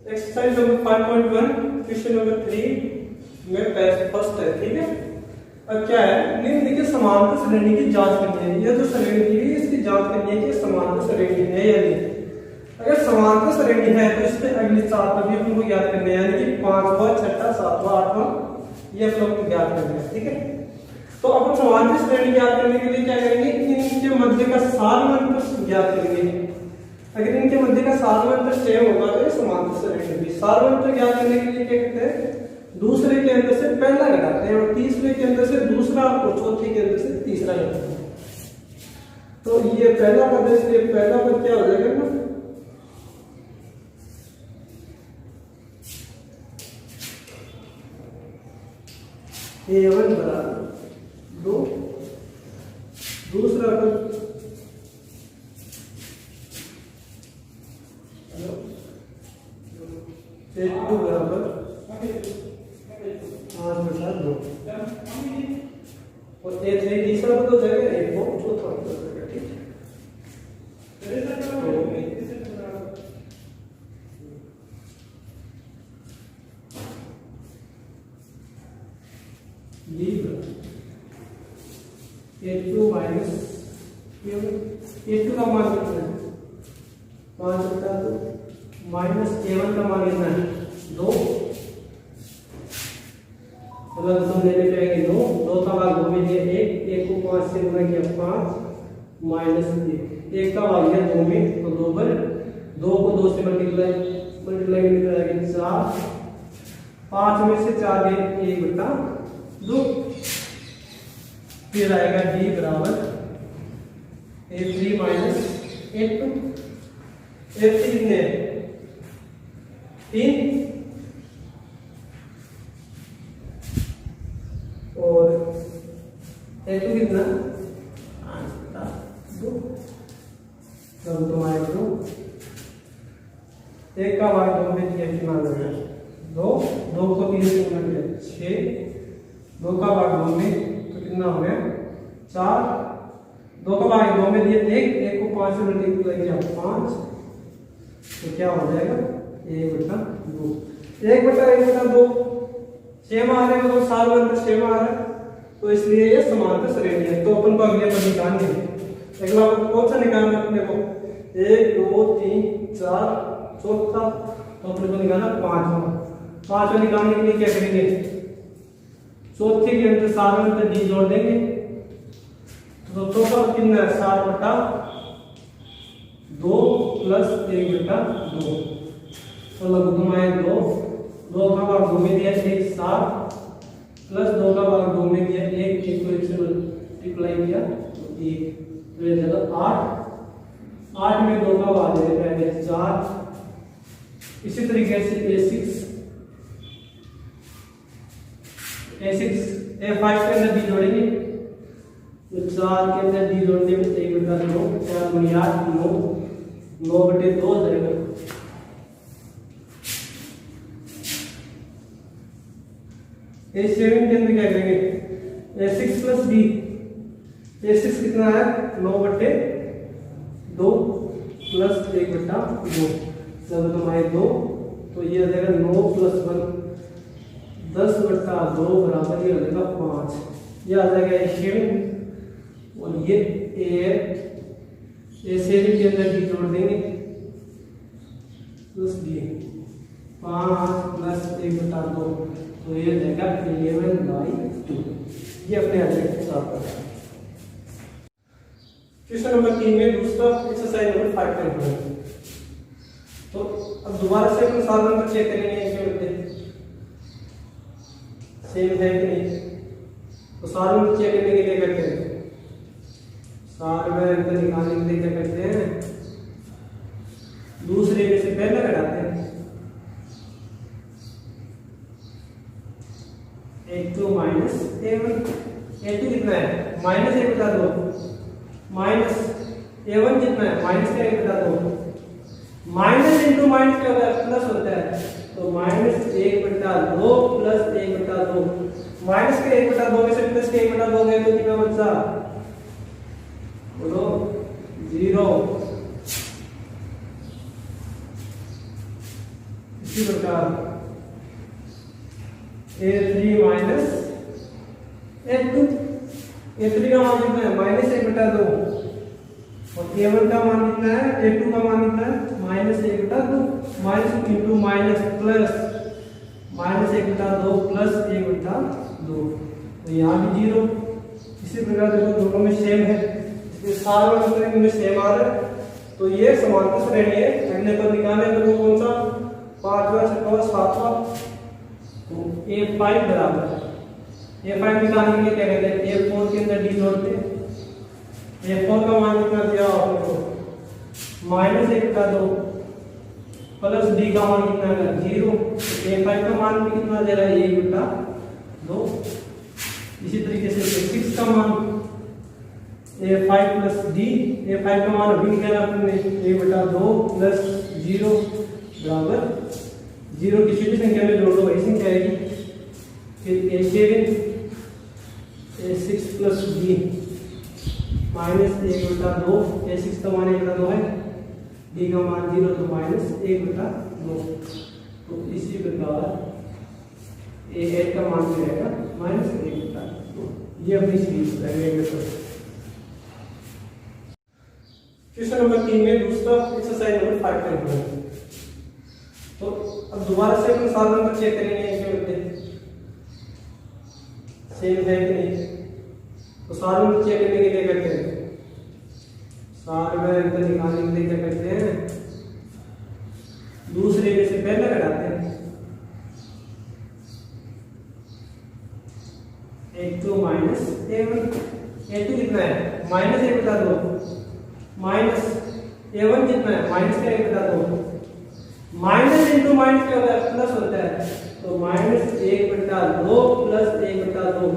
Exercise number 5.1 question number 3 में first है, ठीक है। अब क्या है, निम्नलिखित समांतर श्रेणी की जांच करनी है। ये जो श्रेणी दी है इसकी जांच करनी है कि समांतर श्रेणी है या नहीं। अगर समांतर श्रेणी है तो इसके अगले चार पर भी अपन को ज्ञात करने हैं, यानी कि 5वां, 6वां, 7वां, 8वां ये अपन को ज्ञात करना है, ठीक है। तो अपन समांतर श्रेणी ज्ञात करने के लिए क्या करेंगे, इनके मध्य का सार्वमंत्र ज्ञात करेंगे। अगर इनके मध्य का सार्वमंत्र सेम होगा तो ये समांतर श्रेणी होगी। सार्वमंत्र ज्ञात करने के लिए क्या करते हैं, दूसरे के अंदर से पहला घटाते हैं और तीसरे के अंदर से दूसरा और चौथे के अंदर से तीसरा घटाते हैं। तो ये पहला पद है, इसलिए पहला पद क्या हो जाएगा ना, A1 बराबर 2, दूसरा पद A2 बराबर 5/2 और A3 तीसरा पद हो जाएगा, A4 चौथा पद हो जाएगा, ठीक है। A2 माइनस A2 का मान कितना है, 5/2 माइनस A1 का मान कितना है, 2। मतलब हम लेने जाएंगे 2 का भाग 2 में दिया 1 को 5 से गुणा किया 5 माइनस 1 का भाग दिया 2 में, तो 2 पर 2 को 2 से मल्टीप्लाई करेंगे 4, 5 में से 4 गए 1/2, फिर आएगा D बराबर A3 माइनस A2। A3 कितने 3 और A2 कितना 8/2, तब तुम्हारे 2 1 का भाग 2 में दिया कितना आ जाएगा 2, 2 को 3 से गुणा किया 6, 2 का भाग 2 में तो कितना हो गया 4, 2 का भाग 2 में दिया 1 को 5 से मल्टीप्लाई किया 5, तो क्या हो जाएगा 1/2। 1/2 सेम आ रहा है, मतलब सार्वमंत्र सेम आ रहा है, तो इसलिए ये समांतर श्रेणी है। तो अपन को अगले पर निकालनी है। अगला कौन सा निकालना है अपने को, 1 2 3 4 चौथा, तो अपने को निकालना 5वां निकालने के लिए क्या करेंगे, चौथे के अंदर सार्वमंत्र D जोड़ देंगे, तो चौथा कितना है 7/2 प्लस 1/2, तो लघुत्तम आए 2 का भाग 2 में दिया 1 7 प्लस 2 का भाग 2 में दिया 1 को 1 से मल्टीप्लाई किया तो 1, तो ये जगह 8 में 2 का भाग दे देगा 4। इसी तरीके से A5 के अंदर D जोड़ेंगे, तो 4 के अंदर D जोड़ने में 1/2, 4 × 8 9/2 हो जाएगा। A7 के अंदर क्या करेंगे, A6 प्लस D, A6 कितना है 9/2 प्लस 1/2, जब तुम्हारे 2, तो ये आ जाएगा 9 + 1 10/2 बराबर ये हो जाएगा 5, ये आ जाएगा A7 और ये A7 के अंदर D जोड़ देंगे प्लस D 5 + 1/2, तो ये जाएगा 11/2। ये अपने आंसर के साथ है। क्वेश्चन नंबर 3 में दूसरा एक्सरसाइज नंबर 5.1। तो अब दोबारा से अपन सार्वमंत्र चेक करेंगे इनके मध्य सेम है कि नहीं। तो सार्वमंत्र चेक करने के लिए क्या करते हैं, सार्वमंत्र निकालने के लिए क्या करते हैं, दूसरे में से पहला घटाते हैं। A2 माइनस A1, A2 कितना है -1/2, माइनस A1 कितना है -1/2, माइनस इंटू माइनस क्या होता है प्लस होता है, तो -1/2 प्लस 1/2, माइनस के 1/2 में से प्लस के 1/2 गए तो कितना बचा, बोलो 0। इसी प्रकार a3 माइनस a2, a3 का मान कितना है माइनस 1/2 और a1 का मान कितना है a2 का मान कितना है minus 1/2 minus into minus plus minus 1/2 plus 1/2 तो यहाँ भी 0। इसी प्रकार देखो दोनों में सेम है, इसलिए सारे अंतर इनमें सेम आ रहा है, तो ये समांतर श्रेणी है। अगले पर निकालने तो कौन सा 5वां 6वां 7वां, तो a5 बराबर a5 निकालने के लिए क्या कहते हैं a4 के अंदर d जोड़ते हैं। a4 का मान कितना दिया आपने को माइनस 1/2 प्लस d का मान कितना है 0, तो a5 का मान भी कितना दे रहा है 1/2। इसी तरीके से 6 का मान a5 प्लस d, a5 का मान अभी निकाला आपने 1/2 प्लस 0 बराबर 0, किसी भी संख्या में जोड़ दो वही संख्या आएगी। फिर a7 a6 plus d minus 1/2, a6 का मान 1/2 है, d का मान 0 तो माइनस 1/2। तो इसी प्रकार a8 का मान भी रहेगा माइनस 1/2। ये अपनी सीरीज रहेगा। क्वेश्चन नंबर 3 में दूसरा एक्सरसाइज नंबर 5.1। तो अब दोबारा से अपन साधन को चेक करेंगे सेम है कि नहीं। तो साधन को चेक करने के लिए क्या करते हैं, सारे में अंतर निकालने के लिए क्या करते हैं दूसरे में से पहले घटाते हैं। a2 माइनस a1, a2 कितना है माइनस 1/2 माइनस a1 कितना है माइनस का 1/2, माइनस इंटू माइनस क्या होता है प्लस होता है, तो माइनस 1/2 प्लस 1/2,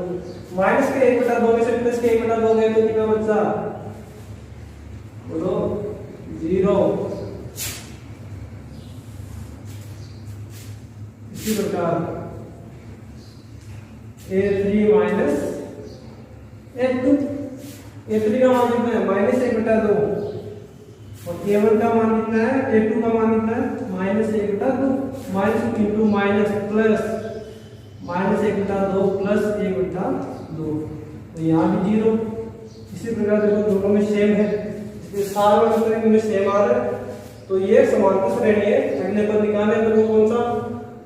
माइनस के 1/2 में से प्लस के 1/2 गए तो कितना बचा बोलो 0। इसी प्रकार a3 माइनस a2, a3 का मान कितना है माइनस 1/2 और a1 का मान कितना है a2 का मान कितना है minus 1/2 minus into minus plus minus 1/2 plus 1/2, तो यहाँ भी 0। इसी प्रकार देखो दोनों में सेम है, इसलिए सारे अंतर इनमें सेम आ रहा है, तो ये समांतर श्रेणी है। अगले पर निकालने तो कौन सा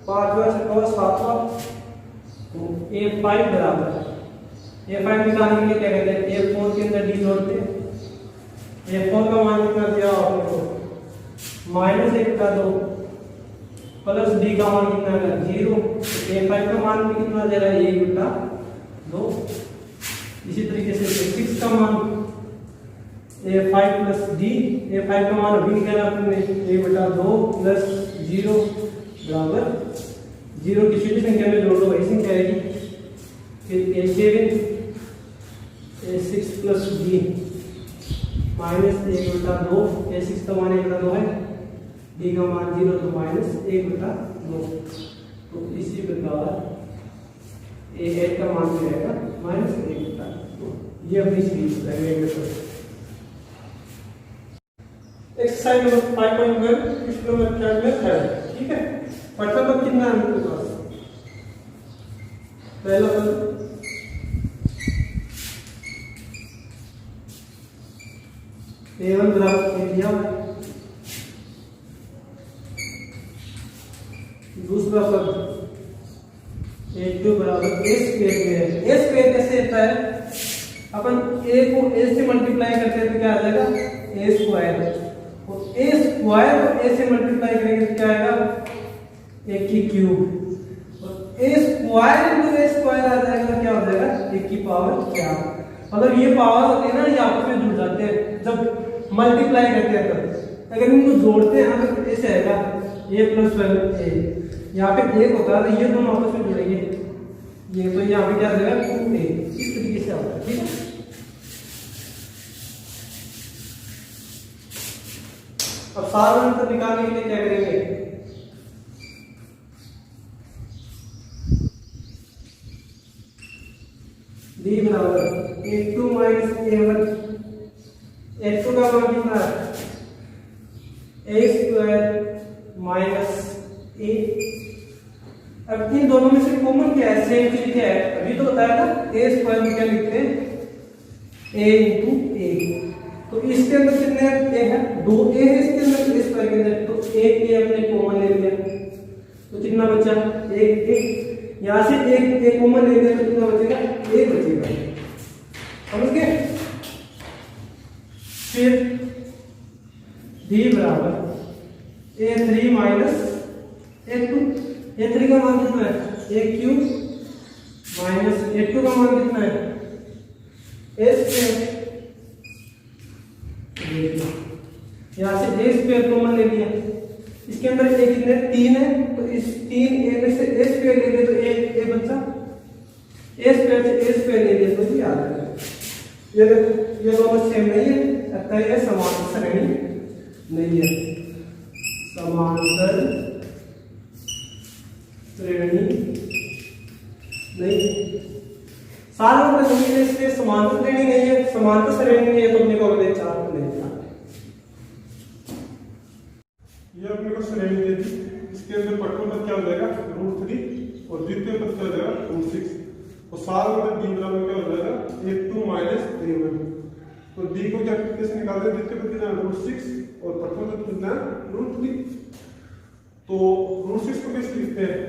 5वां 6वां 7वां, तो a5 बराबर a5 निकालने के लिए क्या कहते हैं a4 के अंदर d जोड़ते हैं। a4 का मान कितना दिया आपने को माइनस 1/2 प्लस d का मान कितना है 0, तो a5 का मान भी कितना दे रहा है 1/2। इसी तरीके से 6 का मान a5 प्लस d, a5 का मान अभी निकाला आपने 1/2 प्लस 0 बराबर 0, किसी भी संख्या में जोड़ दो वही संख्या आएगी। फिर a7 a6 plus d minus 1/2, a6 का मान 1/2 है, d का मान 0 तो माइनस 1/2। तो इसी प्रकार a8 का मान भी रहेगा माइनस 1/2। ये अपनी सीरीज रहेगा। एक्सरसाइज नंबर 5.1 क्वेश्चन नंबर 3 में है, ठीक है। पढ़ना पर कितना है आपके पास, पहला पद a1 बराबर a दिया, दूसरा पद a2 बराबर a स्क्वायर में है। a स्क्वायर कैसे होता है, अपन a को a से मल्टीप्लाई करते हैं तो क्या आ जाएगा a स्क्वायर, और a स्क्वायर को a से मल्टीप्लाई करेंगे तो क्या आएगा a की क्यूब, और a square into a square आ जाएगा क्या हो जाएगा a की पावर 4। मतलब ये पावर होती है ना ये आपस में जुड़ जाते हैं जब मल्टीप्लाई करते हैं तब, अगर इनको जोड़ते हैं तो ऐसे आएगा a प्लस 12 a, यहाँ पे एक होता है तो ये दोनों आपस में जुड़ेंगे, ये तो यहाँ पे क्या आ जाएगा 2a, इस तरीके से आता है, ठीक है। अब सारा अंतर निकालने के लिए क्या करेंगे, d बराबर a2 माइनस a1, a2 का मान कितना है a स्क्वायर माइनस ए। अब इन दोनों में से कॉमन क्या है, सेम चीज क्या है, अभी तो बताया था ए स्क्वायर में क्या लिखते हैं, ए इंटू ए। तो इसके अंदर कितने ए है, 2 ए है इसके अंदर, ए स्क्वायर के अंदर, तो एक ए हमने कॉमन ले लिया, तो कितना बचा, एक एक, यहां से एक कॉमन ले लिया तो कितना बचेगा, एक बचेगा, समझ गए। फिर b बराबर a3 माइनस a2, a3 का मान कितना है, a3 माइनस a2 का मान कितना है, a स्क्वायर। यहां से a स्क्वायर कॉमन ले लिया, इसके अंदर a कितने 3 है, तो इस 3 a में से a स्क्वायर ले लिया तो a बचा, a स्क्वायर से a स्क्वायर ले लिया तो ये आ जाएगा। ये दोनों सेम नहीं है, अतः ये समांतर श्रेणी नहीं है, समांतर श्रेणी नहीं। सारा मतलब ये इसलिए समांतर श्रेणी नहीं है, समांतर श्रेणी नहीं है तो अपने को अगले 4 को नहीं जाना। ये अपने को श्रेणी दे दी, इसके अंदर पटों पद क्या हो जाएगा, √3 और द्वितीय पद क्या हो जाएगा, √6। और साल में डी बराबर क्या हो जाएगा, a2 माइनस a1। तो डी को क्या कैसे निकालते हैं, द्वितीय पद कितना √6 और प्रथम पद कितना √3। तो √6 को कैसे लिखते हैं,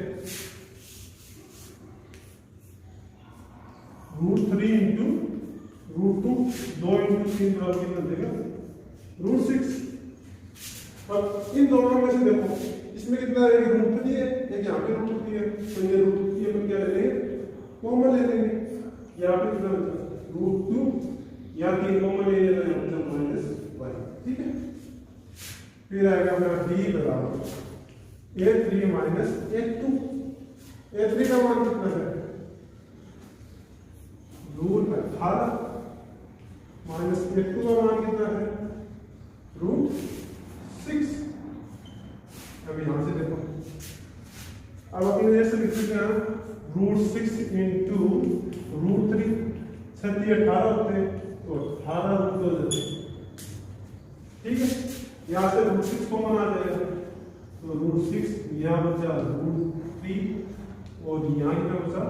√3 इंटू √2, 2 इंटू 3 बराबर कितना देगा, √6। अब इन दोनों में से देखो, इसमें कितना है, √3 है, एक यहाँ पे √3 है, तो ये √3 अपन क्या ले लेंगे, कॉमन ले लेंगे। यहाँ पे कितना बचा, √2, यहाँ 3 कॉमन ले लेना, यहाँ बचा -1, ठीक है। फिर आएगा मेरा b बराबर a3 माइनस a2। a3 का मान कितना है, √18 माइनस a2 का मान कितना है, √6। अब यहां से देखो, अब अपने ऐसे लिख सकते हैं √6 इंटू √3, 36 18 होते हैं, तो 18 √2 देते हैं, ठीक है। यहां से √6 कॉमन आ जाएगा, तो √6 यहाँ बचा √3 और यहाँ कितना बचा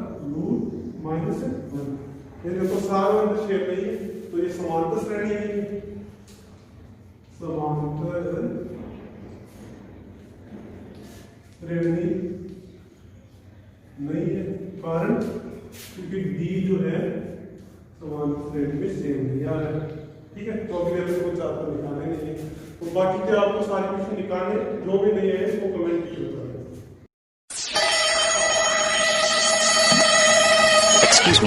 -1। ये देखो सारा शेप नहीं है, तो ये समांतर श्रेणी है, समांतर श्रेणी नहीं है, कारण क्योंकि डी जो है समांतर श्रेणी में सेम नहीं आ रहा है, ठीक है। तो अगले अपने को 4 पर निकालेंगे, तो बाकी के आपको सारे क्वेश्चन निकालने, जो भी नहीं है इसको कमेंट कीजिए। Excuse me.